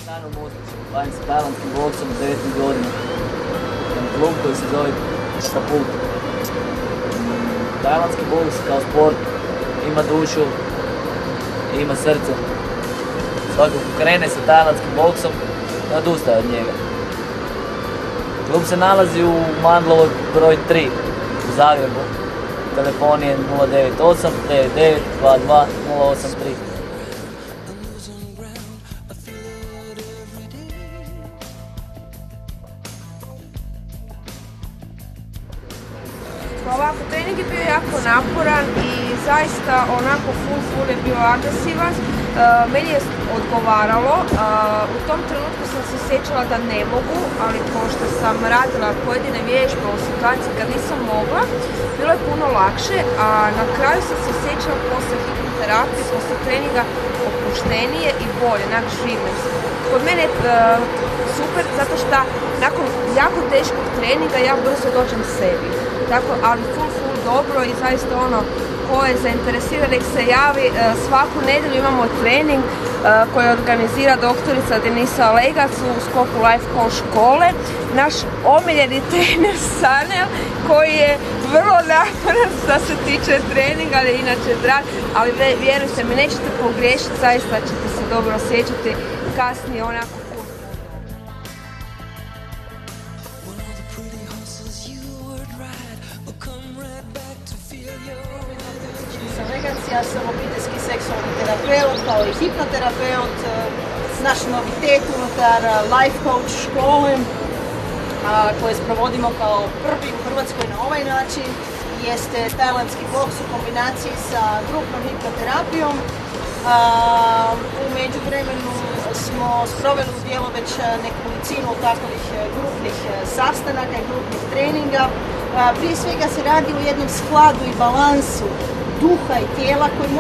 Stanu Mostić, bavim se tajlandskim boksom 19 godina. Imam klub koji se zove Katapult. Tajlandski boks kao sport ima dušu, ima srce. Svako ko krene sa tajlandskim boksom, ne odustaje od njega. Klub se nalazi u Mandlovoj broj 3 u Zagrebu. Telefon je 098 99 22 083. Ovako, trening je bio jako naporan i zaista onako full je bio agresivan. Meni je odgovaralo, u tom trenutku sam se sjećala da ne mogu, ali pošto sam radila pojedine vježbe u situaciji kad nisam mogla, bilo je puno lakše, a na kraju sam se sjećala poslije hipnoterapije, poslije treninga opuštenije i bolje, onak živim. Kod mene je super zato što nakon jako teškog treninga ja brzo dođem sebi. Tako, ali full dobro i zaista ono ko je zainteresiran nek se javi. Svaku nedjelju imamo trening koji organizira doktorica Denisa Legac u sklopu Life Coach škole. Naš omiljeni trener Sanel koji je vrlo naporan što se tiče treninga, ali inače drag, ali vjerujte mi nećete pogriješiti, zaista ćete se dobro osjećati kasnije onako. Ja sam obiteljski seksualni terapeut kao i hipnoterapeut. Naš novitet unutar Life Coach škole koje sprovodimo kao prvi u Hrvatskoj na ovaj način jeste tajlandski boks u kombinaciji sa grupnom hipnoterapijom. U međuvremenu smo sproveli u dijelu već nekolicinu takovih grupnih sastanaka i grupnih treninga. Prije svega se radi o jednom skladu i balansu duha i tijela koji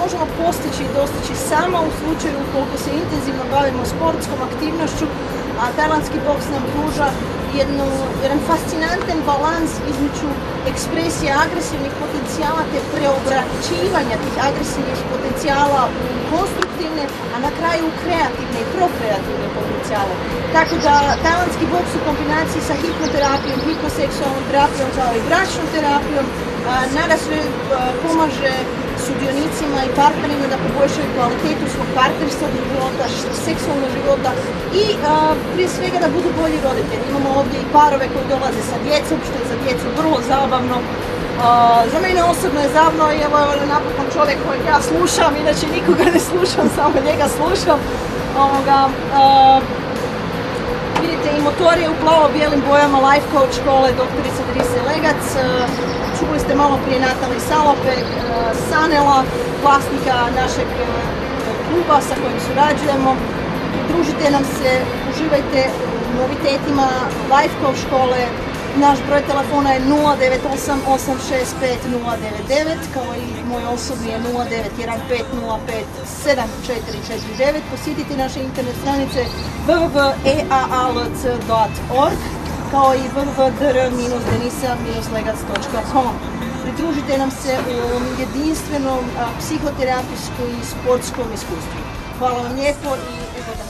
možemo postići i dostići samo u slučaju ukoliko se intenzivno bavimo sportskom aktivnošću, a tajlandski boks nam pruža jedan fascinantan balans između ekspresije agresivnih potencijala te preobraćivanja tih agresivnih potencijala u konstruktivne, a na kraju kreativne i prokreativne potencijale. Tako da tajlandski boks u kombinaciji sa hipnoterapijom, hipnoseksualnom terapijom kao i bračnom terapijom nadasve pomaže sudionicima i partnerima da poboljšaju kvalitetu svog partnerskog života, seksualnog života i prije svega da budu bolji roditelji. Imamo ovdje i parove koji dolaze sa djecom, što je za djecu vrlo zabavno. Za mene osobno je zabavno i evo napokon čovjek kojeg ja slušam, inače nikoga ne slušam, samo njega slušam. Vidite i motor je u plavo-bijelim bojama Life Coach škole doktorice Denise Legac. Čuli ste malo prije Natali Salopek, Sanela, vlasnika našeg kluba sa kojim surađujemo. Pridružite nam se, uživajte u novitetima Life Coach škole. Naš broj telefona je 098 865 099, kao i moj osobni je 091505 7449. Posjetite naše internet stranice www.eaalc.org kao i www.dr-denisa-legac.com. Pridružite nam se u jedinstvenom psihoterapijskom i sportskom iskustvu. Hvala vam lijepo i ugodan dan.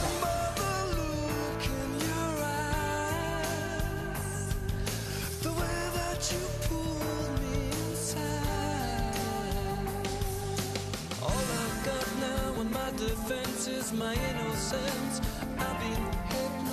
Defense is my innocence. I've been hypnotized.